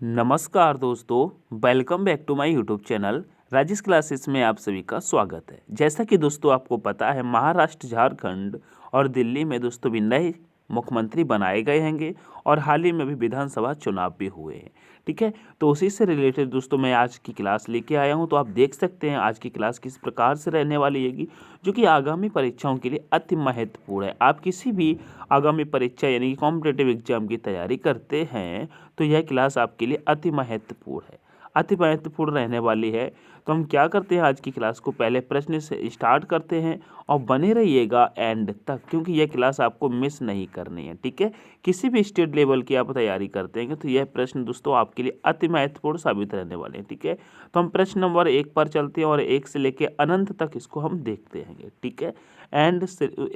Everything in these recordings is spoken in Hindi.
नमस्कार दोस्तों, welcome back to my YouTube channel Rajesh classes में आप सभी का स्वागत है। जैसा कि दोस्तों आपको पता है, महाराष्ट्र, झारखंड और दिल्ली में दोस्तों भी नए मुख्यमंत्री बनाए गए हैंगे और हाल ही में भी विधानसभा चुनाव भी हुए हैं। ठीक है, तो उसी से रिलेटेड दोस्तों मैं आज की क्लास लेके आया हूं। तो आप देख सकते हैं आज की क्लास किस प्रकार से रहने वाली है, जो कि आगामी परीक्षाओं के लिए अति महत्वपूर्ण है। आप किसी भी आगामी परीक्षा यानी कि कॉम्पिटेटिव एग्जाम की तैयारी करते हैं तो यह क्लास आपके लिए अति महत्वपूर्ण है, अति महत्वपूर्ण रहने वाली है। तो हम क्या करते हैं, आज की क्लास को पहले प्रश्न से स्टार्ट करते हैं और बने रहिएगा एंड तक, क्योंकि यह क्लास आपको मिस नहीं करनी है। ठीक है, किसी भी स्टेट लेवल की आप तैयारी करते हैं तो यह प्रश्न दोस्तों आपके लिए अति महत्वपूर्ण साबित रहने वाले हैं। ठीक है, तो हम प्रश्न नंबर 1 पर चलते हैं और 1 से लेकर अनंत तक इसको हम देखते हैं। ठीक है, एंड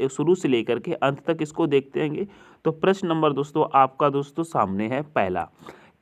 शुरू से लेकर के अंत तक इसको देखते हैं। तो प्रश्न नंबर दोस्तों आपका दोस्तों सामने है। पहला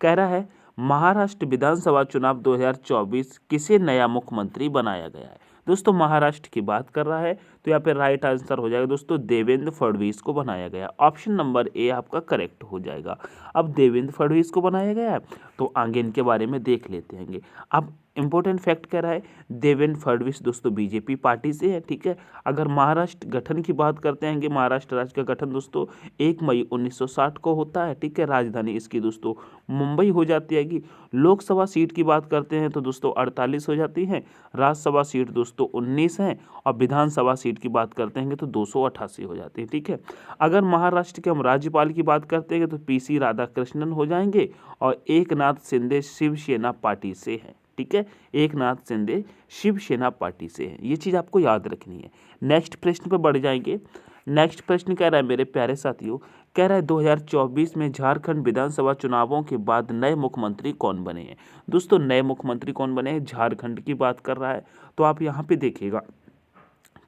कह रहा है, महाराष्ट्र विधानसभा चुनाव 2024 किसे नया मुख्यमंत्री बनाया गया है। दोस्तों महाराष्ट्र की बात कर रहा है तो यहाँ पे राइट आंसर हो जाएगा दोस्तों देवेंद्र फडणवीस को बनाया गया। ऑप्शन नंबर ए आपका करेक्ट हो जाएगा। अब देवेंद्र फडणवीस को बनाया गया है तो आगे इनके बारे में देख लेते हैं। अब इंपॉर्टेंट फैक्ट कह रहा है, देवेंद्र फडणवीस दोस्तों बीजेपी पार्टी से है। ठीक है, अगर महाराष्ट्र गठन की बात करते हैं, महाराष्ट्र राज्य का गठन दोस्तों 1 मई 1960 को होता है। ठीक है, राजधानी इसकी दोस्तों मुंबई हो जाती है। लोकसभा सीट की बात करते हैं तो दोस्तों 48 हो जाती है, राज्यसभा सीट दोस्तों 19 है और विधानसभा सीट की बात करते हैं तो 288 हो जाती है। ठीक है, अगर महाराष्ट्र के हम राज्यपाल की बात करते हैं तो पीसी राधाकृष्णन हो जाएंगे और एकनाथ शिंदे शिवसेना पार्टी से है। ठीक है, एकनाथ शिंदे शिवसेना पार्टी से है, ये चीज आपको याद रखनी है। नेक्स्ट प्रश्न पर बढ़ जाएंगे। नेक्स्ट प्रश्न कह रहा है मेरे प्यारे साथियों, कह रहा है 2024 में झारखंड विधानसभा चुनावों के बाद नए मुख्यमंत्री कौन बने हैं। दोस्तों नए मुख्यमंत्री कौन बने हैं, झारखंड की बात कर रहा है। तो आप यहाँ पे देखिएगा,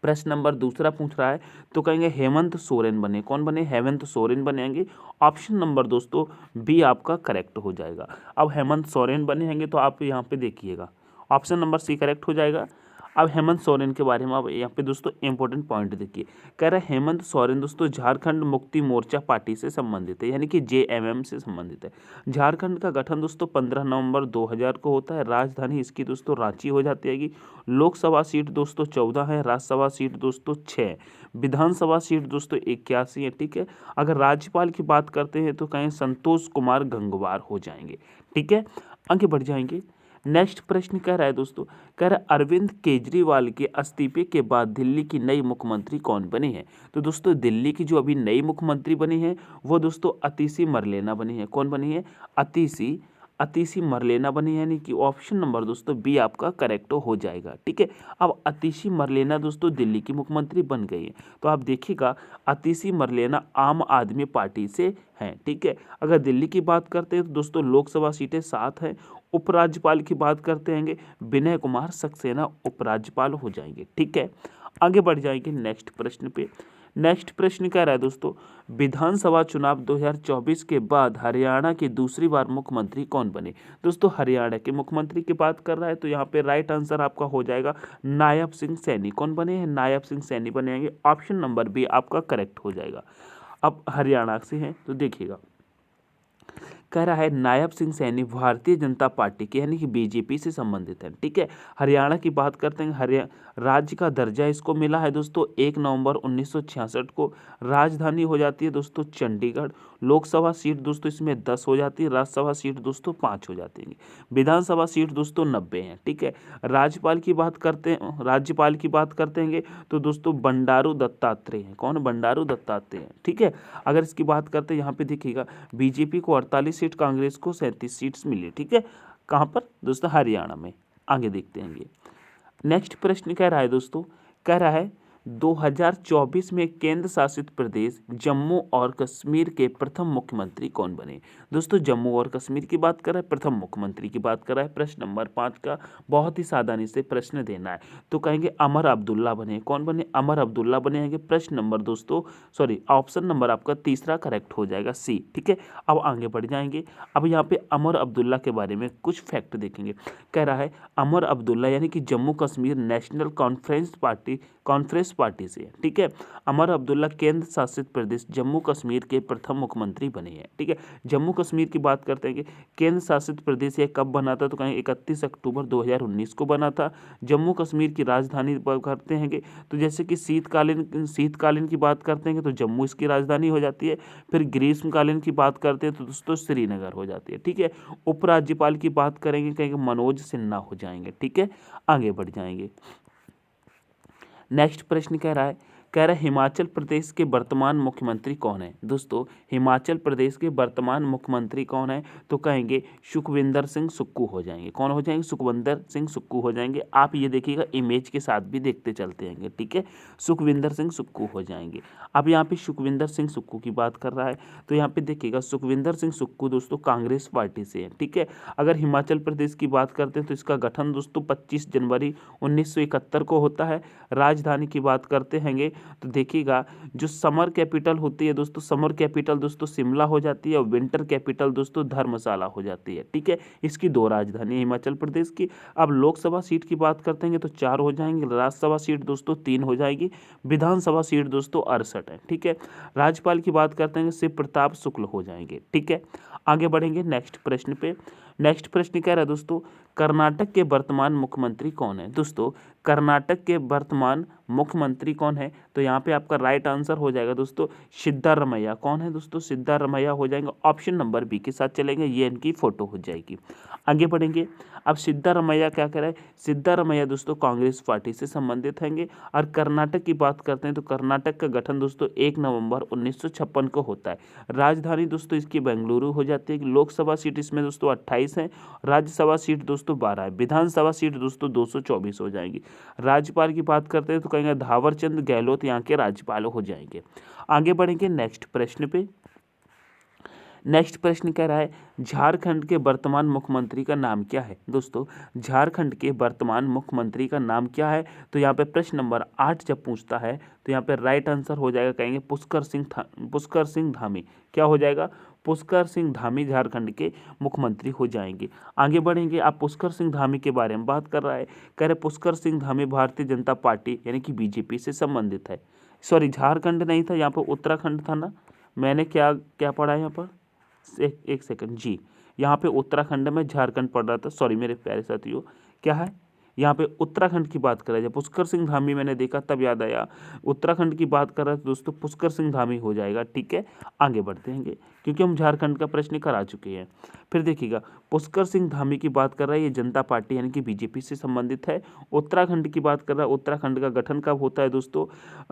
प्रश्न नंबर दूसरा पूछ रहा है तो कहेंगे हेमंत सोरेन बने। कौन बने, हेमंत सोरेन बनेंगे। ऑप्शन नंबर दोस्तों बी आपका करेक्ट हो जाएगा। अब हेमंत सोरेन बने होंगे तो आप यहाँ पे देखिएगा, ऑप्शन नंबर सी करेक्ट हो जाएगा। अब हेमंत सोरेन के बारे में अब यहाँ पे दोस्तों इंपॉर्टेंट पॉइंट देखिए, कह रहा है हेमंत सोरेन दोस्तों झारखंड मुक्ति मोर्चा पार्टी से संबंधित है, यानी कि जेएमएम से संबंधित है। झारखंड का गठन दोस्तों 15 नवंबर 2000 को होता है। राजधानी इसकी दोस्तों रांची हो जाती है। लोकसभा सीट दोस्तों 14 है, राज्यसभा सीट दोस्तों 6, विधानसभा सीट दोस्तों 81 है। ठीक है, अगर राज्यपाल की बात करते हैं तो कहें संतोष कुमार गंगवार हो जाएंगे। ठीक है, आगे बढ़ जाएंगे। नेक्स्ट प्रश्न कह रहा है दोस्तों, कह रहा है अरविंद केजरीवाल के इस्तीफे के बाद दिल्ली की नई मुख्यमंत्री कौन बनी है। तो दोस्तों दिल्ली की जो अभी नई मुख्यमंत्री बनी है वो दोस्तों अतिशी मरलेना बनी है। कौन बनी है, अतिशी मरलेना बनी है, यानी कि ऑप्शन नंबर दोस्तों बी आपका करेक्ट हो जाएगा। ठीक है, अब अतिशी मरलेना दोस्तों दिल्ली की मुख्यमंत्री बन गई है। तो आप देखिएगा अतिशी मरलेना आम आदमी पार्टी से हैं। ठीक है, अगर दिल्ली की बात करते हैं तो दोस्तों लोकसभा सीटें 7 हैं। उपराज्यपाल की बात करते हैं, विनय कुमार सक्सेना उपराज्यपाल हो जाएंगे। ठीक है, आगे बढ़ जाएंगे नेक्स्ट प्रश्न पे। नेक्स्ट प्रश्न कह रहा है दोस्तों, विधानसभा चुनाव 2024 के बाद हरियाणा के दूसरी बार मुख्यमंत्री कौन बने। दोस्तों हरियाणा के मुख्यमंत्री की बात कर रहा है तो यहाँ पे राइट आंसर आपका हो जाएगा नायब सिंह सैनी। कौन बने हैं, नायब सिंह सैनी बनेंगे। ऑप्शन नंबर बी आपका करेक्ट हो जाएगा। अब हरियाणा से हैं तो देखिएगा, कह रहा है नायब सिंह सैनी भारतीय जनता पार्टी के यानी कि बीजेपी से संबंधित है। ठीक है, हरियाणा की बात करते हैं, हरियाणा राज्य का दर्जा इसको मिला है दोस्तों 1 नवंबर 1966 को। राजधानी हो जाती है दोस्तों चंडीगढ़। लोकसभा सीट दोस्तों इसमें 10 हो जाती है, राज्यसभा सीट दोस्तों 5 हो जाती है, विधानसभा सीट दोस्तों 90 है। ठीक है, राज्यपाल की बात करते हैं तो दोस्तों बंडारू दत्तात्रेय है। कौन, बंडारू दत्तात्रेय है। ठीक है, अगर इसकी बात करते हैं यहाँ पे देखिएगा बीजेपी को 48 सीट, कांग्रेस को 37 सीट्स मिली। ठीक है, कहाँ पर दोस्तों, हरियाणा में। आगे देखते हैं। नेक्स्ट प्रश्न कह रहा है दोस्तों, कह रहा है 2024 में केंद्र शासित प्रदेश जम्मू और कश्मीर के प्रथम मुख्यमंत्री कौन बने। दोस्तों जम्मू और कश्मीर की बात कर रहा है, प्रथम मुख्यमंत्री की बात कर रहा है। प्रश्न नंबर 5 का बहुत ही सावधानी से प्रश्न देना है तो कहेंगे अमर अब्दुल्ला बने। कौन बने, अमर अब्दुल्ला बनेंगे। प्रश्न नंबर दोस्तों ऑप्शन नंबर आपका तीसरा करेक्ट हो जाएगा सी। ठीक है, अब आगे बढ़ जाएंगे। अब यहाँ पे अमर अब्दुल्ला के बारे में कुछ फैक्ट देखेंगे। कह रहा है अमर अब्दुल्ला यानी कि Jammu Kashmir national conference party से है, ठीक है। उमर अब्दुल्ला केंद्र शासित प्रदेश जम्मू कश्मीर के प्रथम मुख्यमंत्री बने हैं, ठीक है। जम्मू कश्मीर की बात करते हैं कि केंद्र शासित प्रदेश ये कब बना था, तो कहेंगे 31 अक्टूबर 2019 को बना था। जम्मू कश्मीर की राजधानी करते हैं तो जैसे कि शीतकालीन की बात करते हैं तो जम्मू इसकी राजधानी हो जाती है। फिर ग्रीष्मकालीन की बात करते हैं तो दोस्तों श्रीनगर हो जाती है, ठीक है। उपराज्यपाल की बात करेंगे कहेंगे मनोज सिन्हा हो जाएंगे, ठीक है। आगे बढ़ जाएंगे। नेक्स्ट प्रश्न कह रहा है हिमाचल प्रदेश के वर्तमान मुख्यमंत्री कौन है। दोस्तों हिमाचल प्रदेश के वर्तमान मुख्यमंत्री कौन है, तो कहेंगे सुखविंदर सिंह सुक्खू हो जाएंगे। कौन हो जाएंगे, सुखविंदर सिंह सुक्खू हो जाएंगे। आप ये देखिएगा इमेज के साथ भी देखते चलते हैं, ठीक है। सुखविंदर सिंह सुक्खू हो जाएंगे। अब यहाँ पे सुखविंदर सिंह सुक्खू की बात कर रहा है तो यहाँ पे देखिएगा सुखविंदर सिंह सुक्खू दोस्तों कांग्रेस पार्टी से है, ठीक है। अगर हिमाचल प्रदेश की बात करते हैं तो इसका गठन दोस्तों 25 जनवरी 1971 को होता है। राजधानी की बात करते हैं तो देखिएगा जो समर कैपिटल होती है दोस्तों, समर कैपिटल दोस्तों शिमला हो जाती है और विंटर कैपिटल दोस्तों धर्मशाला हो जाती है, ठीक है। इसकी 2 राजधानी हिमाचल प्रदेश की। अब लोकसभा सीट की बात करते हैं तो 4 हो जाएंगे, राज्यसभा सीट दोस्तों 3 हो जाएगी, विधानसभा सीट दोस्तों 68 है, ठीक है। राज्यपाल की बात करते हैं शिव प्रताप शुक्ल हो जाएंगे, ठीक है। आगे बढ़ेंगे नेक्स्ट प्रश्न पे। नेक्स्ट प्रश्न कह रहा है दोस्तों कर्नाटक के वर्तमान मुख्यमंत्री कौन है। दोस्तों कर्नाटक के वर्तमान मुख्यमंत्री कौन है, तो यहाँ पे आपका राइट आंसर हो जाएगा दोस्तों सिद्धारमैया। कौन है दोस्तों, सिद्धारमैया हो जाएंगे। ऑप्शन नंबर बी के साथ चलेंगे, ये इनकी फोटो हो जाएगी। आगे बढ़ेंगे। अब सिद्धारमैया क्या कह रहा है, सिद्धारमैया दोस्तों कांग्रेस पार्टी से संबंधित हैंगे। और कर्नाटक की बात करते हैं तो कर्नाटक का गठन दोस्तों 1 नवंबर 1956 को होता है। राजधानी दोस्तों इसकी बेंगलुरु हो जाती है। लोकसभा सीट इसमें दोस्तों 28 है, राज्यसभा सीट दोस्तों 12 है, विधानसभा सीट दोस्तों 224 हो जाएंगी। राज्यपाल की बात करते हैं तो कहेंगे थावरचंद गहलोत यहाँ के राज्यपाल हो जाएंगे। आगे बढ़ेंगे नेक्स्ट प्रश्न पे। नेक्स्ट प्रश्न कह रहा है झारखंड के वर्तमान मुख्यमंत्री का नाम क्या है। दोस्तों झारखंड के वर्तमान मुख्यमंत्री का नाम क्या है, तो यहाँ पे प्रश्न नंबर 8 जब पूछता है तो यहाँ पे राइट आंसर हो जाएगा कहेंगे पुष्कर सिंह धामी। क्या हो जाएगा, पुष्कर सिंह धामी झारखंड के मुख्यमंत्री हो जाएंगे। आगे बढ़ेंगे। आप पुष्कर सिंह धामी के बारे में बात कर रहा है, कह रहे पुष्कर सिंह धामी भारतीय जनता पार्टी यानी कि बीजेपी से संबंधित है। सॉरी झारखंड नहीं था, यहाँ पर उत्तराखंड था ना, मैंने क्या क्या पढ़ा है यहाँ पर, एक सेकंड जी, यहाँ पे उत्तराखंड में झारखंड पढ़ रहा था, सॉरी मेरे प्यारे साथियों। क्या है यहाँ पे उत्तराखंड की बात कर रहा है। जब पुष्कर सिंह धामी मैंने देखा तब याद आया उत्तराखंड की बात कर रहा है तो दोस्तों पुष्कर सिंह धामी हो जाएगा, ठीक है। आगे बढ़ते हैं क्योंकि हम झारखंड का प्रश्न करा चुके हैं। फिर देखिएगा पुष्कर सिंह धामी की बात कर रहा है, ये जनता पार्टी यानी कि बीजेपी से संबंधित है। उत्तराखंड की बात कर रहा है, उत्तराखंड का गठन कब होता है दोस्तों,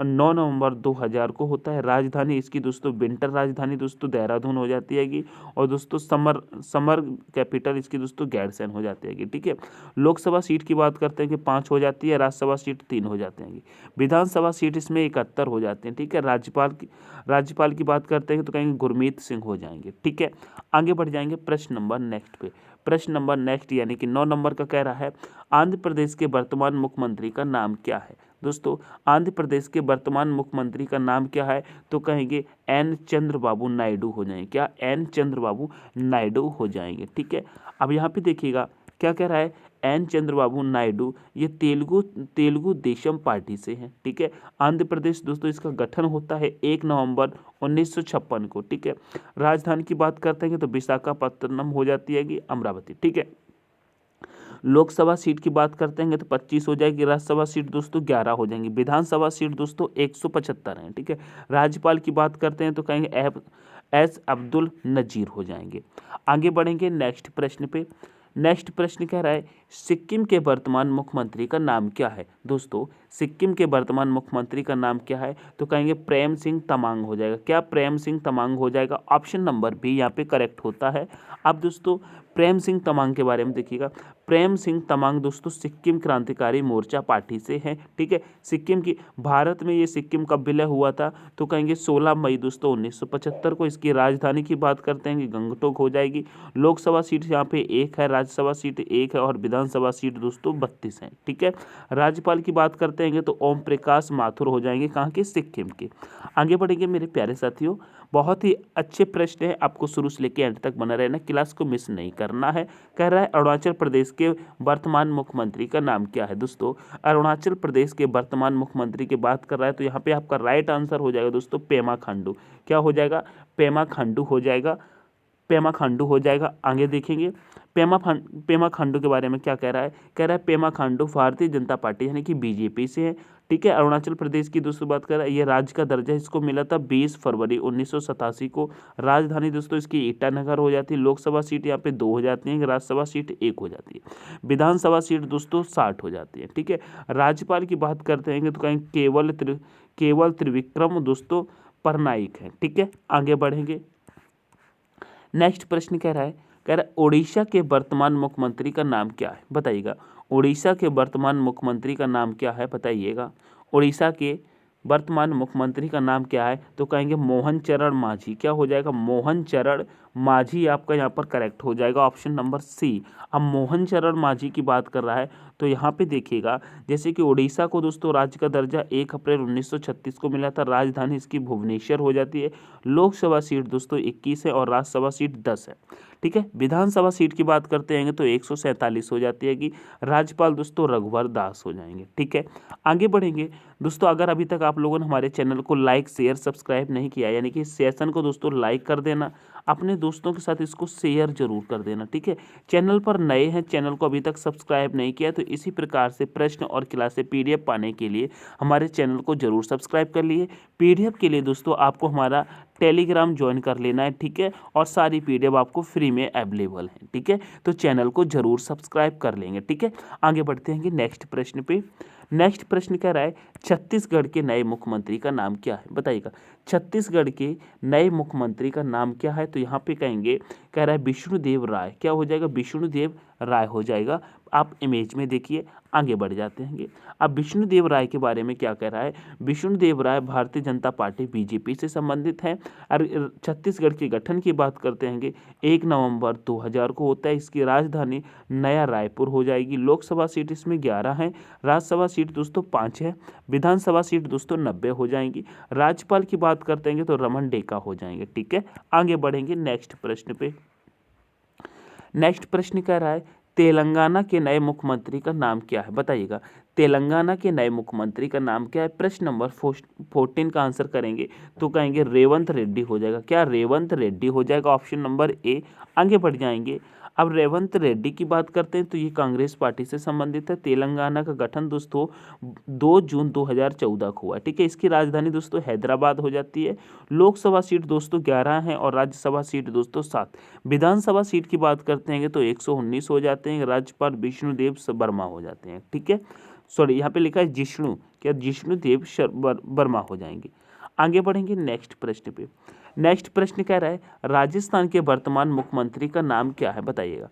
9 नवंबर 2000 को होता है। राजधानी इसकी दोस्तों विंटर राजधानी दोस्तों देहरादून हो जाती हैगी और दोस्तों समर कैपिटल इसकी दोस्तों गैरसैंण हो जाती हैगी, ठीक है। लोकसभा सीट की बात करते हैं कि 5 हो जाती है, राज्यसभा सीट 3 हो जाते हैं, विधानसभा सीट इसमें 71 हो जाते हैं, ठीक है। राज्यपाल की बात करते हैं तो कहेंगे गुरमीत सिंह हो जाएंगे, ठीक है। आगे बढ़ जाएंगे प्रश्न नंबर नेक्स्ट पे। प्रश्न नंबर नेक्स्ट यानी कि 9 नंबर का कह रहा है आंध्र प्रदेश के वर्तमान मुख्यमंत्री का नाम क्या है। दोस्तों आंध्र प्रदेश के वर्तमान मुख्यमंत्री का नाम क्या है, तो कहेंगे एन चंद्रबाबू नायडू हो जाएंगे। क्या, एन चंद्रबाबू नायडू हो जाएंगे, ठीक है। अब यहाँ पे देखिएगा क्या कह रहा है, एन चंद्रबाबू नायडू ये तेलुगु देशम पार्टी से हैं, ठीक है। आंध्र प्रदेश दोस्तों इसका गठन होता है 1 नवंबर 1956 को, ठीक है। राजधानी की बात करते हैं तो विशाखापत्तनम हो जाती है अमरावती, ठीक है। लोकसभा सीट की बात करते हैं तो 25 हो जाएगी, राज्यसभा सीट दोस्तों 11 हो जाएंगी, विधानसभा सीट दोस्तों 175 है, ठीक है। राज्यपाल की बात करते हैं तो कहेंगे एस अब्दुल नजीर हो जाएंगे। आगे बढ़ेंगे नेक्स्ट प्रश्न पे। नेक्स्ट प्रश्न कह रहा है सिक्किम के वर्तमान मुख्यमंत्री का नाम क्या है। दोस्तों सिक्किम के वर्तमान मुख्यमंत्री का नाम क्या है, तो कहेंगे प्रेम सिंह तमांग हो जाएगा। क्या, प्रेम सिंह तमांग हो जाएगा। ऑप्शन नंबर बी यहाँ पे करेक्ट होता है। अब दोस्तों प्रेम सिंह तमांग के बारे में देखिएगा। प्रेम सिंह तमांग दोस्तों सिक्किम क्रांतिकारी मोर्चा पार्टी से हैं, ठीक है। सिक्किम की भारत में ये सिक्किम कब विलय हुआ था, तो कहेंगे 16 मई दोस्तों 1975 को। इसकी राजधानी की बात करते हैं कि गंगटोक हो जाएगी। लोकसभा सीट यहाँ पे 1 है, राज्यसभा सीट 1 है और विधानसभा सीट दोस्तों 32 है, ठीक है। राज्यपाल की बात करते हैं तो ओम प्रकाश माथुर हो जाएंगे, कहाँ के, सिक्किम के। आगे बढ़ेंगे मेरे प्यारे साथियों। बहुत ही अच्छे प्रश्न है, आपको शुरू से लेकर एंड तक बना रहना, क्लास को मिस नहीं करना है। कह रहा है अरुणाचल प्रदेश के वर्तमान मुख्यमंत्री का नाम क्या है। दोस्तों अरुणाचल प्रदेश के वर्तमान मुख्यमंत्री की बात कर रहा है तो यहाँ पे आपका राइट आंसर हो जाएगा दोस्तों पेमा खांडू। क्या हो जाएगा? पेमा खांडू हो जाएगा, पेमा खांडू हो जाएगा। आगे देखेंगे पेमा खांडू के बारे में क्या कह रहा है। कह रहा है पेमा खांडू भारतीय जनता पार्टी यानी कि बीजेपी से है। ठीक है, अरुणाचल प्रदेश की दोस्तों बात कर रहा है, ये राज्य का दर्जा इसको मिला था 20 फरवरी 1987 को। राजधानी दोस्तों इसकी ईटानगर हो जाती है। लोकसभा सीट यहाँ पे 2 हो जाती है, राज्यसभा सीट 1 हो जाती है, विधानसभा सीट दोस्तों 60 हो जाती है। ठीक है, राज्यपाल की बात करते हैं तो कहेंगे केवल त्रिविक्रम दोस्तों परनाइक है। ठीक है, आगे बढ़ेंगे। नेक्स्ट प्रश्न कह रहा है उड़ीसा के वर्तमान मुख्यमंत्री का नाम क्या है, बताइएगा। उड़ीसा के वर्तमान मुख्यमंत्री का नाम क्या है, बताइएगा। उड़ीसा के वर्तमान मुख्यमंत्री का नाम क्या है तो कहेंगे मोहन चरण मांझी। क्या हो जाएगा? मोहन चरण मांझी आपका यहाँ पर करेक्ट हो जाएगा, ऑप्शन नंबर सी। अब मोहन चरण मांझी की बात कर रहा है तो यहाँ पे देखिएगा, जैसे कि उड़ीसा को दोस्तों राज्य का दर्जा 1 अप्रैल 1936 को मिला था। राजधानी इसकी भुवनेश्वर हो जाती है। लोकसभा सीट दोस्तों 21 है और राज्यसभा सीट 10 है। ठीक है, विधानसभा सीट की बात करते हैं तो 147 हो जाती है कि राज्यपाल दोस्तों रघुवर दास हो जाएंगे। ठीक है, आगे बढ़ेंगे दोस्तों। अगर अभी तक आप लोगों ने हमारे चैनल को लाइक शेयर सब्सक्राइब नहीं किया, यानी कि सेशन को दोस्तों लाइक कर देना, अपने दोस्तों के साथ इसको शेयर जरूर कर देना। ठीक है, चैनल पर नए हैं, चैनल को अभी तक सब्सक्राइब नहीं किया तो इसी प्रकार से प्रश्न और क्लासें PDF पाने के लिए हमारे चैनल को जरूर सब्सक्राइब कर लिए। PDF के लिए दोस्तों आपको हमारा टेलीग्राम ज्वाइन कर लेना है। ठीक है, और सारी PDF आपको फ्री में अवेलेबल है। ठीक है, तो चैनल को जरूर सब्सक्राइब कर लेंगे। ठीक है, आगे बढ़ते हैं नेक्स्ट प्रश्न पे। नेक्स्ट प्रश्न कह रहा है छत्तीसगढ़ के नए मुख्यमंत्री का नाम क्या है, बताइएगा। छत्तीसगढ़ के नए मुख्यमंत्री का नाम क्या है तो यहाँ पे कहेंगे, कह रहा है विष्णुदेव राय। क्या हो जाएगा? विष्णुदेव राय हो जाएगा। आप इमेज में देखिए, आगे बढ़ जाते हैं। अब विष्णुदेव राय के बारे में क्या कह रहा है। विष्णुदेव राय भारतीय जनता पार्टी बीजेपी से संबंधित है। और छत्तीसगढ़ के गठन की बात करते हैं 1 नवंबर 2000 को होता है। इसकी राजधानी नया रायपुर हो जाएगी। लोकसभा सीट इसमें 11 है, राज्यसभा सीट दोस्तों 5 है, विधानसभा सीट दोस्तों 90 हो जाएंगी। राज्यपाल की बात करते हैं तो रमन डेका हो जाएंगे। ठीक है, आगे बढ़ेंगे नेक्स्ट प्रश्न पे। नेक्स्ट प्रश्न कह रहा है तेलंगाना के नए मुख्यमंत्री का नाम क्या है, बताइएगा। तेलंगाना के नए मुख्यमंत्री का नाम क्या है। प्रश्न नंबर 14 का आंसर करेंगे तो कहेंगे रेवंत रेड्डी हो जाएगा। क्या? रेवंत रेड्डी हो जाएगा, ऑप्शन नंबर ए। आगे बढ़ जाएंगे। अब रेवंत रेड्डी की बात करते हैं तो ये कांग्रेस पार्टी से संबंधित है। तेलंगाना का गठन दोस्तों 2 जून 2014 को हुआ। ठीक है, इसकी राजधानी दोस्तों हैदराबाद हो जाती है। लोकसभा सीट दोस्तों 11 है और राज्यसभा सीट दोस्तों 7। विधानसभा सीट की बात करते हैं तो 119 हो जाते हैं। राज्यपाल विष्णुदेव वर्मा हो जाते हैं। ठीक है, सॉरी यहाँ पे लिखा है जिष्णु, क्या जिष्णुदेव वर्मा हो जाएंगे। आगे बढ़ेंगे नेक्स्ट प्रश्न पे। नेक्स्ट प्रश्न कह रहा है राजस्थान के वर्तमान मुख्यमंत्री का नाम क्या है, बताइएगा।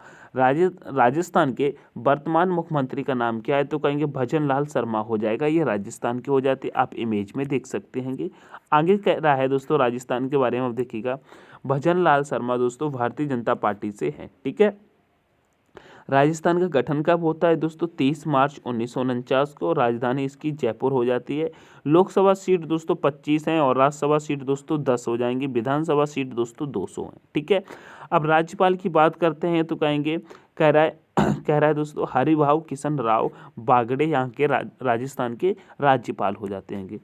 राजस्थान के वर्तमान मुख्यमंत्री का नाम क्या है तो कहेंगे भजन लाल शर्मा हो जाएगा। ये राजस्थान के हो जाते, आप इमेज में देख सकते हैं। आगे कह रहा है दोस्तों राजस्थान के बारे में, आप देखिएगा भजन लाल शर्मा दोस्तों भारतीय जनता पार्टी से है। ठीक है, राजस्थान का गठन कब होता है दोस्तों 30 मार्च 1949 को। राजधानी इसकी जयपुर हो जाती है। लोकसभा सीट दोस्तों 25 हैं और राज्यसभा सीट दोस्तों 10 हो जाएंगी। विधानसभा सीट दोस्तों 200 हैं। ठीक है, अब राज्यपाल की बात करते हैं तो कहेंगे, कह रहा है दोस्तों हरिभाऊ किशन राव बागड़े यहाँ के राजस्थान के राज्यपाल हो जाते हैं।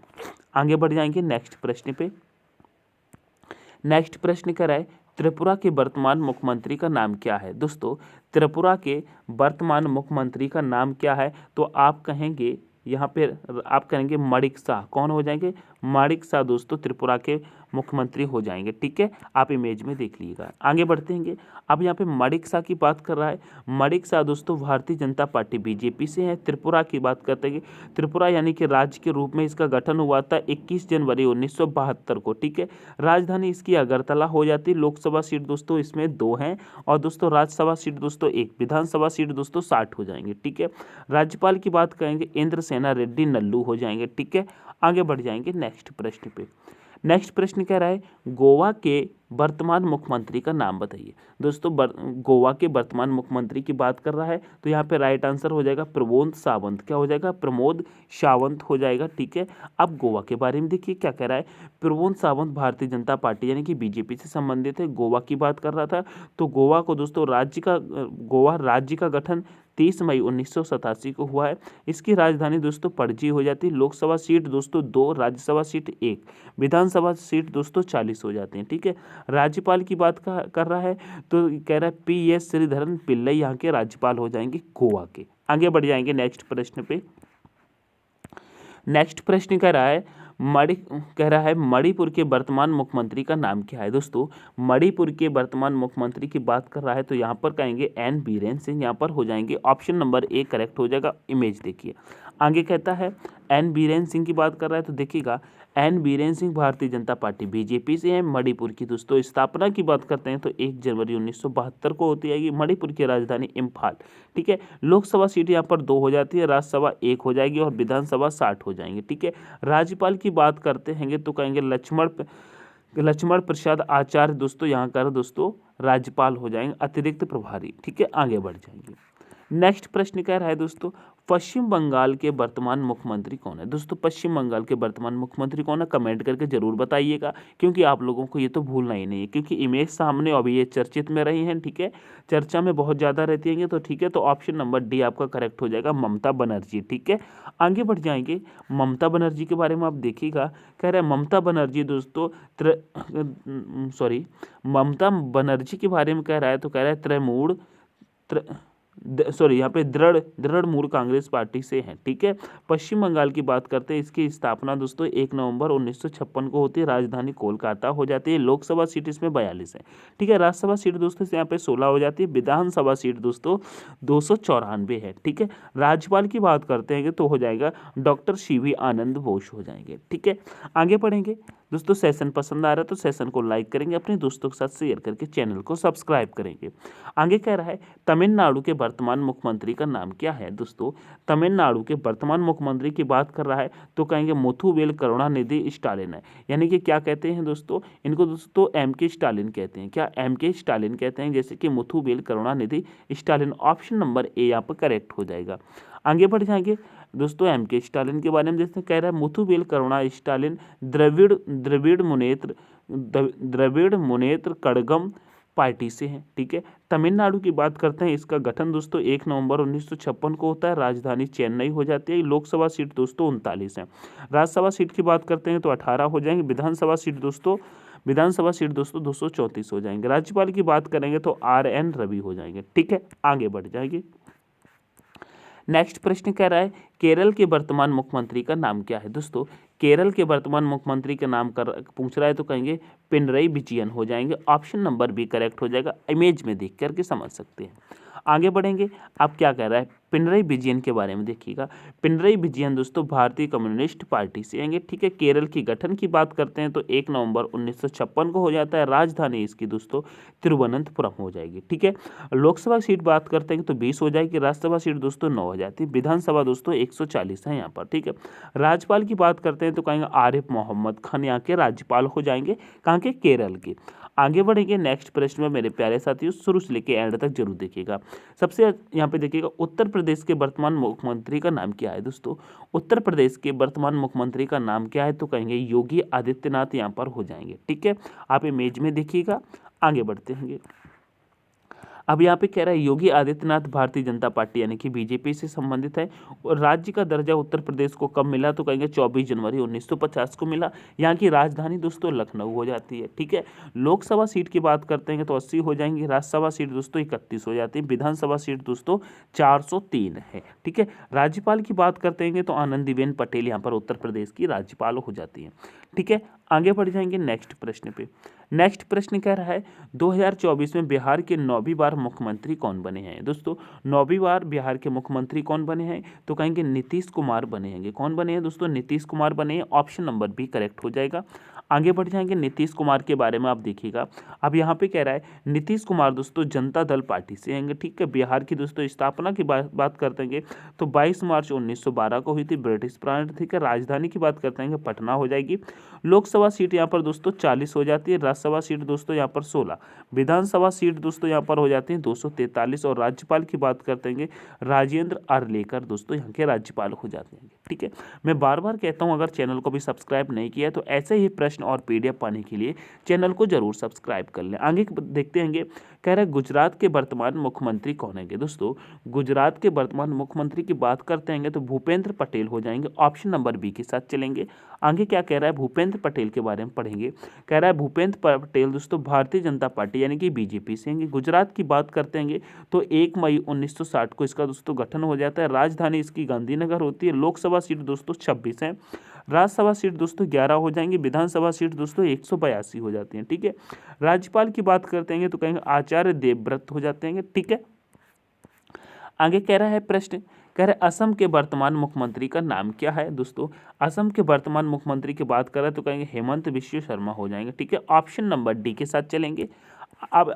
आगे बढ़ जाएंगे नेक्स्ट प्रश्न पे। नेक्स्ट प्रश्न कह रहा है त्रिपुरा के वर्तमान मुख्यमंत्री का नाम क्या है दोस्तों। त्रिपुरा के वर्तमान मुख्यमंत्री का नाम क्या है तो आप कहेंगे, यहाँ पे आप कहेंगे माणिक शाह। कौन हो जाएंगे? माणिक शाह दोस्तों त्रिपुरा के मुख्यमंत्री हो जाएंगे। ठीक है, आप इमेज में देख लीजिएगा। आगे बढ़ते हैं। अब यहाँ पे माणिक शाह की बात कर रहा है। माणिक शाह दोस्तों भारतीय जनता पार्टी बीजेपी से है। त्रिपुरा की बात करते हैं, त्रिपुरा यानी कि राज्य के रूप में इसका गठन हुआ था 21 जनवरी 1972 को। ठीक है, राजधानी इसकी अगरतला हो जाती है। लोकसभा सीट दोस्तों इसमें 2 हैं और दोस्तों राज्यसभा सीट दोस्तों 1, विधानसभा सीट दोस्तों 60 हो जाएंगे। ठीक है, राज्यपाल की बात करेंगे इंद्र सेना रेड्डी नल्लू हो जाएंगे। ठीक है, आगे बढ़ जाएंगे नेक्स्ट प्रश्न पे। नेक्स्ट प्रश्न कह रहा है गोवा के वर्तमान मुख्यमंत्री का नाम बताइए। दोस्तों गोवा के वर्तमान मुख्यमंत्री की बात कर रहा है तो यहाँ पे राइट आंसर हो जाएगा प्रमोद सावंत। क्या हो जाएगा? प्रमोद सावंत हो जाएगा। ठीक है, अब गोवा के बारे में देखिए क्या कह रहा है। प्रमोद सावंत भारतीय जनता पार्टी यानी कि बीजेपी से संबंधित है। गोवा की बात कर रहा था तो गोवा को दोस्तों गोवा राज्य का गठन 30 मई 1987 को हुआ है। इसकी राजधानी दोस्तों पणजी हो जाती है। लोकसभा सीट दोस्तों 2, राज्यसभा सीट 1, विधानसभा सीट दोस्तों 40 हो जाती हैं। ठीक है, राज्यपाल की बात कर रहा है तो कह रहा है PS श्रीधरन पिल्लई यहाँ के राज्यपाल हो जाएंगे गोवा के। आगे बढ़ जाएंगे नेक्स्ट प्रश्न पे। नेक्स्ट प्रश्न कह रहा है मणिपुर के वर्तमान मुख्यमंत्री का नाम क्या है। दोस्तों मणिपुर के वर्तमान मुख्यमंत्री की बात कर रहा है तो यहाँ पर कहेंगे एन बीरेन सिंह। यहाँ पर हो जाएंगे ऑप्शन नंबर ए करेक्ट हो जाएगा। इमेज देखिए आगे कहता है एन बीरेन सिंह की बात कर रहा है तो देखिएगा N Biren Singh Bharatiya Janata party BJP से है। मणिपुर की दोस्तों स्थापना की बात करते हैं तो 1 जनवरी 1972 को होती है। मणिपुर की राजधानी इम्फाल। ठीक है, लोकसभा सीट यहाँ पर 2 हो जाती है, राज्यसभा 1 हो जाएगी और विधानसभा 60 हो जाएंगे। ठीक है, राज्यपाल की बात करते हैं तो कहेंगे लक्ष्मण प्रसाद आचार्य दोस्तों यहाँ का दोस्तों राज्यपाल हो जाएंगे, अतिरिक्त प्रभारी। ठीक है, आगे बढ़ जाएंगे। नेक्स्ट प्रश्न कह रहा है दोस्तों पश्चिम बंगाल के वर्तमान मुख्यमंत्री कौन है। दोस्तों पश्चिम बंगाल के वर्तमान मुख्यमंत्री कौन है कमेंट करके जरूर बताइएगा, क्योंकि आप लोगों को ये तो भूलना ही नहीं है, क्योंकि इमेज सामने अभी ये चर्चित में रही हैं। ठीक है, चर्चा में बहुत ज़्यादा रहती हैं तो ठीक है, तो ऑप्शन नंबर डी आपका करेक्ट हो जाएगा, ममता बनर्जी। ठीक है, आगे बढ़ जाएंगे। ममता बनर्जी के बारे में आप देखिएगा, कह रहे हैं ममता बनर्जी दोस्तों ममता बनर्जी के बारे में कह रहा है तो कह रहा है यहाँ पे दृढ़ मूल कांग्रेस पार्टी से है। ठीक है, पश्चिम बंगाल की बात करते हैं, इसकी स्थापना दोस्तों 1 नवंबर 1956 को होती है। राजधानी कोलकाता हो जाती है। लोकसभा सीट इसमें 42 है। ठीक है, राज्यसभा सीट दोस्तों यहाँ पे 16 हो जाती है। विधानसभा सीट दोस्तों 294 है। ठीक है, राज्यपाल की बात करते हैं तो हो जाएगा डॉक्टर CV आनंद बोस हो जाएंगे। ठीक है, आगे पढ़ेंगे। दोस्तों सेशन पसंद आ रहा है तो सेशन को लाइक करेंगे, अपने दोस्तों के साथ शेयर करके चैनल को सब्सक्राइब करेंगे। आगे कह रहा है तमिलनाडु के वर्तमान मुख्यमंत्री का नाम क्या है। दोस्तों तमिलनाडु के वर्तमान मुख्यमंत्री की बात कर रहा है तो कहेंगे मुथुवेल करुणानिधि स्टालिन है। यानी कि क्या कहते हैं दोस्तों, इनको दोस्तों MK स्टालिन कहते हैं। क्या MK स्टालिन कहते हैं, जैसे कि Muthuvel Karunanidhi Stalin. Option number A यहाँ पर करेक्ट हो जाएगा। आगे बढ़ जाएंगे दोस्तों MK स्टालिन के बारे में जैसे कह रहा है मुथुवेल करुणा स्टालिन द्रविड़ मुनेत्र कड़गम पार्टी से है। ठीक है, तमिलनाडु की बात करते हैं, इसका गठन दोस्तों 1 नवंबर 1956 को होता है। राजधानी चेन्नई हो जाती है। लोकसभा सीट दोस्तों 39 है। राज्यसभा सीट की बात करते हैं तो 18 हो जाएंगे। विधानसभा सीट दोस्तों 234 हो जाएंगे। राज्यपाल की बात करेंगे तो RN रवि हो जाएंगे। ठीक है, आगे बढ़ जाएंगे। नेक्स्ट प्रश्न कह रहा है केरल के वर्तमान मुख्यमंत्री का नाम क्या है। दोस्तों केरल के वर्तमान मुख्यमंत्री का नाम पूछ रहा है तो कहेंगे पिनरई विजयन हो जाएंगे। ऑप्शन नंबर बी करेक्ट हो जाएगा। इमेज में देख करके समझ सकते हैं। आगे बढ़ेंगे। अब क्या कह रहा है पिनरई विजयन के बारे में देखिएगा। पिनरई विजयन दोस्तों भारतीय कम्युनिस्ट पार्टी से आएंगे। ठीक है, केरल की गठन की बात करते हैं तो 1 नवंबर 1956 को हो जाता है। राजधानी इसकी दोस्तों तिरुवनंतपुरम हो जाएगी। ठीक है, लोकसभा सीट बात करते हैं तो 20 हो जाएगी। राज्यसभा सीट दोस्तों 9 हो जाती है। विधानसभा दोस्तों 140 है यहाँ पर। ठीक है, राज्यपाल की बात करते हैं तो कहेंगे आरिफ मोहम्मद खान यहाँ के राज्यपाल हो जाएंगे, कहाँ के, केरल के। आगे बढ़ेंगे नेक्स्ट प्रश्न में मेरे प्यारे साथियों, शुरू से लेकर एंड तक जरूर देखिएगा। सबसे यहाँ पे देखिएगा उत्तर प्रदेश के वर्तमान मुख्यमंत्री का नाम क्या है। दोस्तों उत्तर प्रदेश के वर्तमान मुख्यमंत्री का नाम क्या है तो कहेंगे योगी आदित्यनाथ यहाँ पर हो जाएंगे। ठीक है, आप इमेज में देखिएगा। आगे बढ़ते हैं। अब यहाँ पे कह रहा है योगी आदित्यनाथ भारतीय जनता पार्टी यानी कि बीजेपी से संबंधित है। और राज्य का दर्जा उत्तर प्रदेश को कब मिला तो कहेंगे 24 जनवरी 1950 को मिला। यहाँ की राजधानी दोस्तों लखनऊ हो जाती है। ठीक है, लोकसभा सीट की बात करते हैं तो 80 हो जाएंगी। राज्यसभा सीट दोस्तों 31 हो जाती है। विधानसभा सीट दोस्तों 403 है। ठीक है, राज्यपाल की बात करते हैं तो आनंदीबेन पटेल यहाँ पर उत्तर प्रदेश की राज्यपाल हो जाती है। ठीक है, आगे बढ़ जाएंगे नेक्स्ट प्रश्न पे। नेक्स्ट प्रश्न कह रहा है 2024 में बिहार के 9वीं बार मुख्यमंत्री कौन बने हैं। दोस्तों 9वीं बार बिहार के मुख्यमंत्री कौन बने हैं तो कहेंगे नीतीश कुमार बने हैं। कौन बने हैं दोस्तों, नीतीश कुमार बने हैं। ऑप्शन नंबर बी करेक्ट हो जाएगा। आगे बढ़ जाएंगे नीतीश कुमार के बारे में आप देखिएगा। अब यहाँ पे कह रहा है नीतीश कुमार दोस्तों जनता दल पार्टी से हैं, ठीक है। बिहार की दोस्तों स्थापना की बात करते हैं तो 22 मार्च 1912 को हुई थी, ब्रिटिश प्रांत, ठीक है। राजधानी की बात करते हैं पटना हो जाएगी। लोकसभा सीट यहाँ पर दोस्तों 40 हो जाती है, राज्यसभा सीट दोस्तों यहाँ पर 16, विधानसभा सीट दोस्तों यहाँ पर हो जाती है 243, और राज्यपाल की बात करते हैं राजेंद्र आर्लेकर दोस्तों यहाँ के राज्यपाल हो जाते हैं, ठीक है। मैं बार बार कहता हूँ अगर चैनल को भी सब्सक्राइब नहीं किया तो ऐसे ही प्रश्न और पीडीएफ पाने के लिए चैनल को जरूर सब्सक्राइब कर लें। आगे देखते हैं, कह रहे हैं गुजरात के वर्तमान मुख्यमंत्री कौन है दोस्तों। गुजरात के वर्तमान मुख्यमंत्री की बात करते हैं तो भूपेंद्र पटेल हो जाएंगे, ऑप्शन नंबर बी के साथ चलेंगे। आगे क्या कह रहा है भूपेंद्र पटेल के बारे में पढ़ेंगे। कह रहा है भूपेंद्र पटेल दोस्तों भारतीय जनता पार्टी यानी कि बीजेपी से हैं। गुजरात की बात करते हैं तो 1 मई 1960 को इसका दोस्तों गठन हो जाता है। राजधानी इसकी गांधीनगर होती है। लोकसभा सीट दोस्तों 26 है, राज्यसभा सीट दोस्तों 11 हो जाएंगी, विधानसभा सीट दोस्तों 182 हो जाती हैं, ठीक है। राज्यपाल की बात करते हैं तो कहेंगे आचार्य देवव्रत हो जाते हैं, ठीक है। आगे कह रहा है प्रश्न, कह रहे असम के वर्तमान मुख्यमंत्री का नाम क्या है दोस्तों। असम के वर्तमान मुख्यमंत्री की बात करें तो कहेंगे हेमंत बिश्व शर्मा हो जाएंगे, ठीक है। ऑप्शन नंबर डी के साथ चलेंगे। अब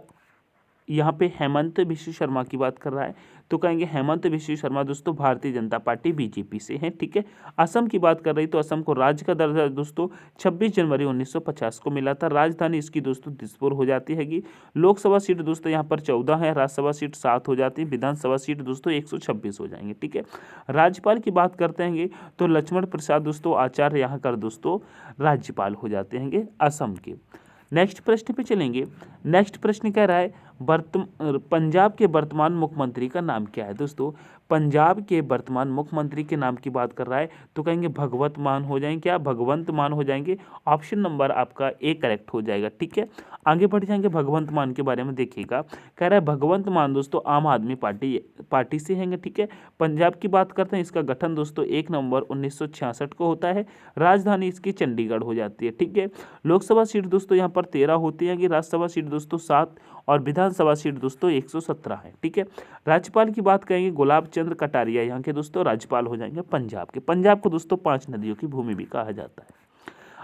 यहाँ पे हेमंत बिश्व शर्मा की बात कर रहा है तो कहेंगे हेमंत बिश्व शर्मा दोस्तों भारतीय जनता पार्टी बीजेपी से हैं, ठीक है। असम की बात कर रही तो असम को राज्य का दर्जा दोस्तों 26 जनवरी 1950 को मिला था। राजधानी इसकी दोस्तों दिसपुर हो जाती हैगी। लोकसभा सीट दोस्तों यहाँ पर 14 है, राज्यसभा सीट 7 हो जाती है, विधानसभा सीट दोस्तों 126 हो जाएंगे, ठीक है। राज्यपाल की बात करते हैं तो लक्ष्मण प्रसाद दोस्तों आचार्य यहाँ कर दोस्तों राज्यपाल हो जाते हैं असम के। नेक्स्ट प्रश्न पे चलेंगे। नेक्स्ट प्रश्न कह रहा है पंजाब के वर्तमान मुख्यमंत्री का नाम क्या है दोस्तों। पंजाब के वर्तमान मुख्यमंत्री के नाम की बात कर रहा है तो कहेंगे भगवंत मान हो जाएंगे, क्या भगवंत मान हो जाएंगे। ऑप्शन नंबर आपका ए करेक्ट हो जाएगा, ठीक है। आगे बढ़ जाएंगे भगवंत मान के बारे में देखिएगा। कह रहा है भगवंत मान दोस्तों आम आदमी पार्टी से हैं, ठीक है। पंजाब की बात करते हैं इसका गठन दोस्तों 1 नवंबर 1966 को होता है। राजधानी इसकी चंडीगढ़ हो जाती है, ठीक है। लोकसभा सीट दोस्तों यहाँ पर 13 होती है, राज्यसभा सीट दोस्तों 7 और विधानसभा सीट दोस्तों 117 है, ठीक है। राज्यपाल की बात करेंगे गुलाब चंद्र कटारिया यहाँ के दोस्तों राज्यपाल हो जाएंगे पंजाब के। पंजाब को दोस्तों 5 नदियों की भूमि भी कहा जाता है।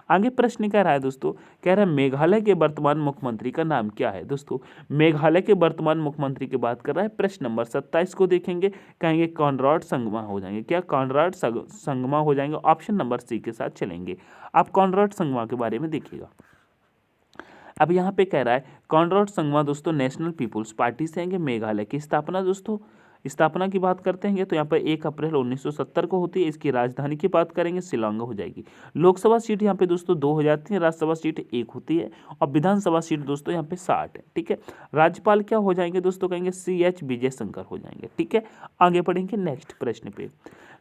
आगे प्रश्न कह रहा है दोस्तों, कह रहा है मेघालय के वर्तमान मुख्यमंत्री का नाम क्या है दोस्तों। मेघालय के वर्तमान मुख्यमंत्री की बात कर रहा है। प्रश्न नंबर 27 को देखेंगे, कहेंगे कॉनराड संगमा हो जाएंगे, क्या कॉनराड संगमा हो जाएंगे। ऑप्शन नंबर सी के साथ चलेंगे। आप कॉनराड संगमा के बारे में देखिएगा। अब यहाँ पे कह रहा है कॉनराड संगमा दोस्तों नेशनल पीपुल्स पार्टी से हैं। मेघालय की स्थापना दोस्तों, स्थापना की बात करते हैं तो यहाँ पर 1 अप्रैल 1970 को होती है। इसकी राजधानी की बात करेंगे शिलांग हो जाएगी। लोकसभा सीट यहाँ पे दोस्तों 2 हो जाती है, राज्यसभा सीट 1 होती है और विधानसभा सीट दोस्तों यहाँ पे 60 है, ठीक है। राज्यपाल क्या हो जाएंगे दोस्तों, कहेंगे CH विजय शंकर हो जाएंगे, ठीक है। आगे बढ़ेंगे नेक्स्ट प्रश्न पे।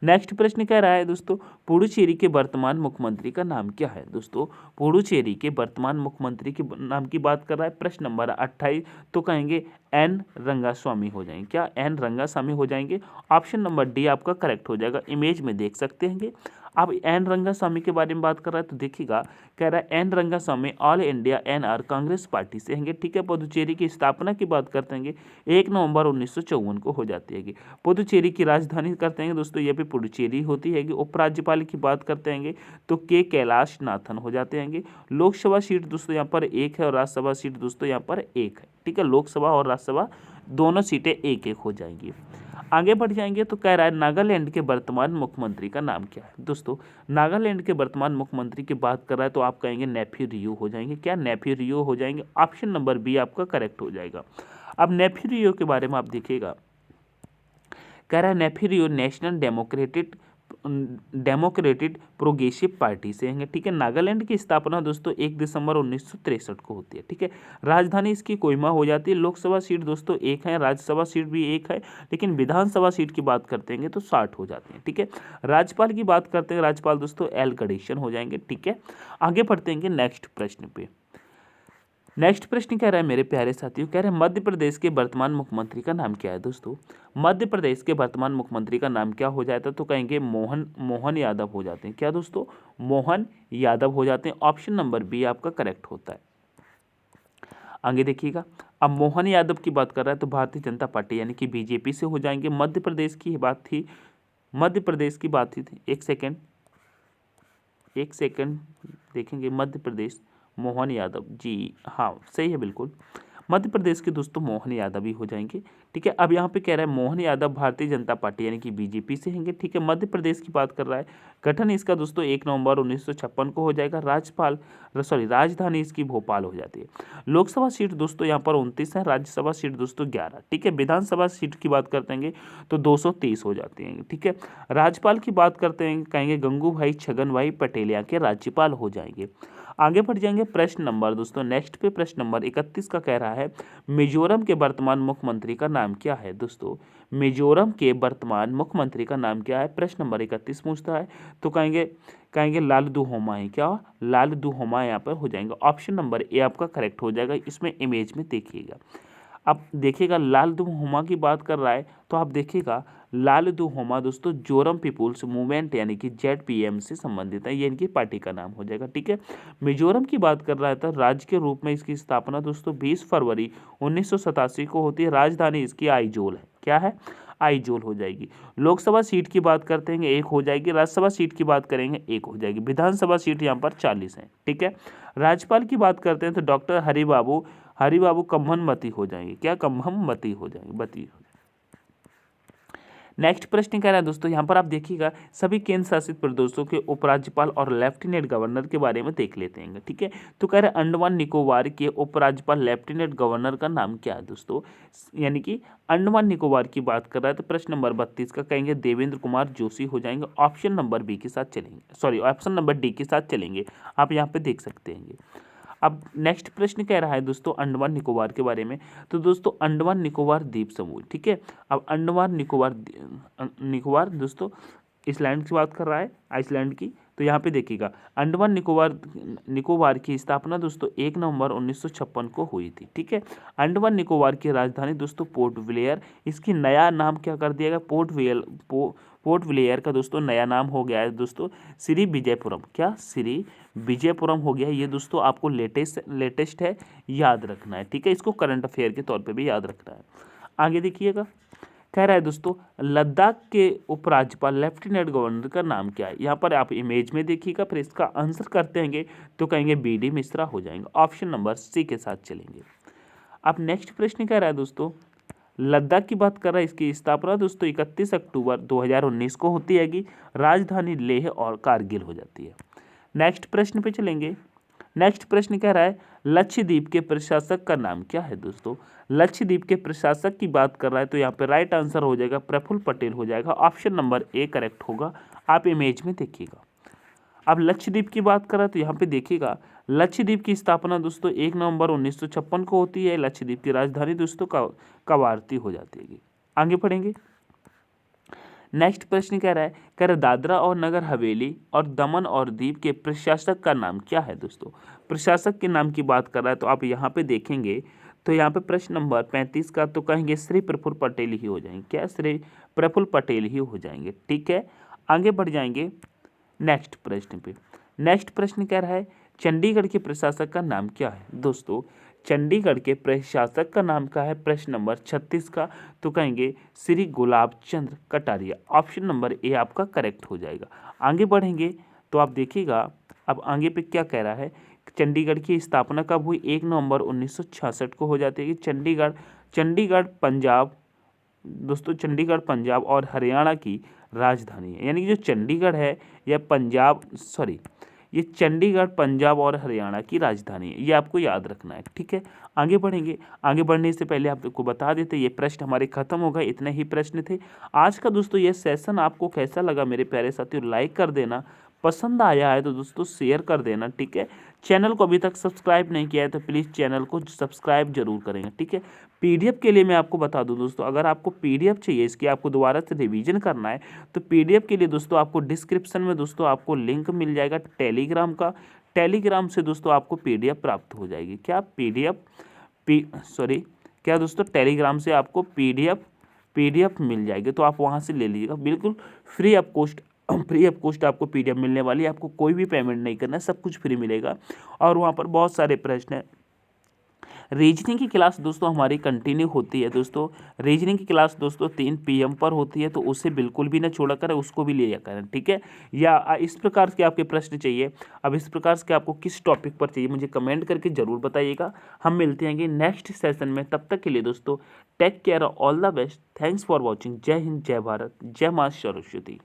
नेक्स्ट प्रश्न कह रहा है दोस्तों पुडुचेरी के वर्तमान मुख्यमंत्री का नाम क्या है दोस्तों। पुडुचेरी के वर्तमान मुख्यमंत्री के नाम की बात कर रहा है। प्रश्न नंबर 28 तो कहेंगे एन रंगास्वामी हो जाएंगे, क्या एन रंगास्वामी हो जाएंगे। ऑप्शन नंबर डी आपका करेक्ट हो जाएगा। इमेज में देख सकते हैं। अब एन रंगास्वामी के बारे में बात कर रहा है तो देखिएगा, कह रहा है N Rangaswamy all India NR Congress party से हैं, ठीक है। पुडुचेरी की स्थापना की बात करते हैं 1 नवंबर 1954 को हो जाती है। पुडुचेरी की राजधानी करते हैं दोस्तों ये भी पुडुचेरी होती है। उपराज्यपाल की बात करते हैं तो के कैलाश नाथन हो जाते हैं। लोकसभा सीट दोस्तों यहाँ पर 1 है और राज्यसभा सीट दोस्तों यहाँ पर 1 है, ठीक है। लोकसभा और राज्यसभा दोनों सीटें 1-1 हो जाएंगी। आगे बढ़ जाएंगे तो कह रहा है नागालैंड के वर्तमान मुख्यमंत्री का नाम क्या है दोस्तों। नागालैंड के वर्तमान मुख्यमंत्री की बात कर रहा है तो आप कहेंगे नेफ्यू रियो हो जाएंगे, क्या नेफ्यू रियो हो जाएंगे। ऑप्शन नंबर बी आपका करेक्ट हो जाएगा। अब नेफ्यू रियो के बारे में आप देखिएगा, कह रहा है नेफ्यू रियो नेशनल डेमोक्रेटिक प्रोग्रेसिव पार्टी से हैं, ठीक है। नागालैंड की स्थापना दोस्तों 1 दिसंबर 1963 को होती है, ठीक है। राजधानी इसकी कोहिमा हो जाती है। लोकसभा सीट दोस्तों 1 है, राज्यसभा सीट भी 1 है, लेकिन विधानसभा सीट की बात करते हैं तो 60 हो जाते हैं, ठीक है। राज्यपाल की बात करते हैं, राज्यपाल दोस्तों एल गणेशन हो जाएंगे, ठीक है। आगे बढ़ते हैं नेक्स्ट प्रश्न पे। नेक्स्ट प्रश्न कह रहा है मेरे प्यारे साथियों, कह रहे हैं मध्य प्रदेश के वर्तमान मुख्यमंत्री का नाम क्या है दोस्तों। मध्य प्रदेश के वर्तमान मुख्यमंत्री का नाम क्या हो जाता है तो कहेंगे मोहन यादव हो जाते हैं, क्या दोस्तों मोहन यादव हो जाते हैं। ऑप्शन नंबर बी आपका करेक्ट होता है। आगे देखिएगा, अब मोहन यादव की बात कर रहा है तो भारतीय जनता पार्टी यानी कि बीजेपी से हो जाएंगे। मध्य प्रदेश की बात थी, मध्य प्रदेश की बात थी, एक सेकेंड, एक सेकंड देखेंगे। मध्य प्रदेश मोहन यादव, जी हाँ सही है बिल्कुल, मध्य प्रदेश के दोस्तों मोहन यादव ही हो जाएंगे। ठीक है, अब यहाँ पे कह रहा है मोहन यादव भारतीय जनता पार्टी यानी कि बीजेपी से होंगे। ठीक है, मध्य प्रदेश की बात कर रहा है। गठन इसका दोस्तों 1 नवंबर 1956 को हो जाएगा। राजधानी इसकी भोपाल हो जाती है। लोकसभा सीट दोस्तों यहाँ पर 29 है, राज्यसभा सीट दोस्तों 11। ठीक है, विधानसभा सीट की बात करते हैं तो 230 हो जाती हैं। ठीक है, राज्यपाल की बात करते हैं कहेंगे गंगूभाई छगन भाई पटेल यहाँ के राज्यपाल हो जाएंगे। आगे बढ़ जाएंगे प्रश्न नंबर दोस्तों नेक्स्ट पे प्रश्न नंबर 31 का कह रहा है मिजोरम के वर्तमान मुख्यमंत्री का नाम क्या है। दोस्तों मिजोरम के वर्तमान मुख्यमंत्री का नाम क्या है, प्रश्न नंबर 31 पूछता है। तो कहेंगे लालदुहोमा है। क्या लालदुहोमा यहाँ पर हो जाएंगे। ऑप्शन नंबर ए आपका करेक्ट हो जाएगा। इसमें इमेज में देखिएगा, अब देखिएगा लालदुहोमा की बात कर रहा है तो आप देखिएगा लालदुहोमा दोस्तों जोरम पीपुल्स मूवमेंट यानी कि ZPM से संबंधित है, ये इनकी पार्टी का नाम हो जाएगा। ठीक है, मिजोरम की बात कर रहा है तो राज्य के रूप में इसकी स्थापना दोस्तों 20 फरवरी 1987 को होती है। राजधानी इसकी आइजोल है। क्या है, आइजोल हो जाएगी। लोकसभा सीट की बात करते हैं 1 हो जाएगी, राज्यसभा सीट की बात करेंगे 1 हो जाएगी, विधानसभा सीट यहाँ पर 40 है। ठीक है, राज्यपाल की बात करते हैं तो डॉक्टर हरिबाबू कम्भनमती हो जाएंगे। क्या कम्भमती हो जाएंगे, नेक्स्ट प्रश्न कह रहा है दोस्तों यहाँ पर आप देखिएगा सभी केंद्र शासित प्रदेशों के उपराज्यपाल और लेफ्टिनेंट गवर्नर के बारे में देख लेते हैं। ठीक है, तो कह रहे हैं अंडमान निकोबार के उपराज्यपाल लेफ्टिनेंट गवर्नर का नाम क्या है दोस्तों, यानी कि अंडमान निकोबार की बात कर रहा है तो प्रश्न नंबर 32 का कहेंगे देवेंद्र कुमार जोशी हो जाएंगे। ऑप्शन नंबर बी के साथ चलेंगे, सॉरी ऑप्शन नंबर डी के साथ चलेंगे, आप यहाँ पे देख सकते हैं। अब नेक्स्ट प्रश्न कह रहा है दोस्तों अंडमान निकोबार के बारे में, तो दोस्तों अंडमान निकोबार द्वीप समूह। ठीक है, अब अंडमान निकोबार दोस्तों आइसलैंड की बात कर रहा है, आइसलैंड की। तो यहाँ पे देखिएगा अंडमान निकोबार की स्थापना दोस्तों 1 नवंबर 1956 को हुई थी। ठीक है, अंडमान निकोबार की राजधानी दोस्तों पोर्ट ब्लेयर, इसकी नया नाम क्या कर दिया गया, पोर्ट ब्लेयर का दोस्तों नया नाम हो गया है दोस्तों श्री विजयपुरम। क्या श्री विजयपुरम हो गया, ये दोस्तों आपको लेटेस्ट है, याद रखना है। ठीक है, इसको करंट अफेयर के तौर पे भी याद रखना है। आगे देखिएगा कह रहा है दोस्तों लद्दाख के उपराज्यपाल लेफ्टिनेंट गवर्नर का नाम क्या है। यहाँ पर आप इमेज में देखिएगा, फिर इसका आंसर करते हैं तो कहेंगे BD मिश्रा हो जाएंगे। ऑप्शन नंबर सी के साथ चलेंगे। अब नेक्स्ट प्रश्न कह रहा है दोस्तों लद्दाख की बात कर रहा है, इसकी स्थापना दोस्तों 31 अक्टूबर 2019 को होती है। राजधानी लेह और कारगिल हो जाती है। नेक्स्ट प्रश्न पे चलेंगे। नेक्स्ट प्रश्न कह रहा है लक्षद्वीप के प्रशासक का नाम क्या है दोस्तों। लक्षद्वीप के प्रशासक की बात कर रहा है तो यहाँ पे राइट आंसर हो जाएगा प्रफुल्ल पटेल हो जाएगा। ऑप्शन नंबर ए करेक्ट होगा, आप इमेज में देखिएगा। अब लक्षद्वीप की बात कर रहा है तो यहाँ पे देखिएगा लक्षद्वीप की स्थापना दोस्तों 1 नवंबर 1956 को होती है। लक्षद्वीप की राजधानी दोस्तों कवारती हो जाती है। आगे पढ़ेंगे। नेक्स्ट प्रश्न कह रहा है दादरा और नगर हवेली और दमन और दीव के प्रशासक का नाम क्या है दोस्तों। प्रशासक के नाम की बात कर रहा है तो आप यहाँ पे देखेंगे तो यहाँ पे प्रश्न नंबर 35 का तो कहेंगे श्री प्रफुल्ल पटेल ही हो जाएंगे। क्या श्री प्रफुल्ल पटेल ही हो जाएंगे। ठीक है, आगे बढ़ जाएंगे नेक्स्ट प्रश्न पे। नेक्स्ट प्रश्न कह रहा है चंडीगढ़ के प्रशासक का नाम क्या है दोस्तों। चंडीगढ़ के प्रशासक का नाम क्या है, प्रश्न नंबर 36 का तो कहेंगे श्री गुलाब चंद्र कटारिया। ऑप्शन नंबर ए आपका करेक्ट हो जाएगा। आगे बढ़ेंगे तो आप देखिएगा अब आगे पे क्या कह रहा है चंडीगढ़ की स्थापना कब हुई, 1 नवंबर 1966 को हो जाती है। चंडीगढ़ पंजाब दोस्तों, चंडीगढ़ पंजाब और हरियाणा की राजधानी है। यानी कि जो चंडीगढ़ है ये चंडीगढ़ पंजाब और हरियाणा की राजधानी है, ये आपको याद रखना है। ठीक है, आगे बढ़ेंगे। आगे बढ़ने से पहले आपको बता देते ये प्रश्न हमारे खत्म हो गए, इतने ही प्रश्न थे आज का दोस्तों। ये सेशन आपको कैसा लगा मेरे प्यारे साथियों, लाइक कर देना, पसंद आया है तो दोस्तों शेयर कर देना। ठीक है, चैनल को अभी तक सब्सक्राइब नहीं किया है तो प्लीज़ चैनल को सब्सक्राइब जरूर करेंगे। ठीक है, PDF के लिए मैं आपको बता दूं दोस्तों, अगर आपको PDF चाहिए, इसकी आपको दोबारा से रिवीजन करना है तो PDF के लिए दोस्तों आपको डिस्क्रिप्शन में दोस्तों आपको लिंक मिल जाएगा टेलीग्राम का। टेलीग्राम से दोस्तों आपको PDF प्राप्त हो जाएगी। क्या क्या दोस्तों टेलीग्राम से आपको PDF मिल जाएगी, तो आप वहाँ से ले लीजिएगा, बिल्कुल फ्री ऑफ कॉस्ट आपको PDF मिलने वाली है। आपको कोई भी पेमेंट नहीं करना है, सब कुछ फ्री मिलेगा और वहाँ पर बहुत सारे प्रश्न हैं रीजनिंग की क्लास दोस्तों हमारी कंटिन्यू होती है दोस्तों। रीजनिंग की क्लास दोस्तों 3 PM पर होती है, तो उसे बिल्कुल भी ना छोड़ा करें, उसको भी लिया करें, ठीक है। या इस प्रकार के आपके प्रश्न चाहिए, अब इस प्रकार के आपको किस टॉपिक पर चाहिए मुझे कमेंट करके ज़रूर बताइएगा। हम मिलते हैं नेक्स्ट सेशन में, तब तक के लिए दोस्तों take care, all the best, thanks for watching. जय हिंद, जय भारत, जय मां सरस्वती।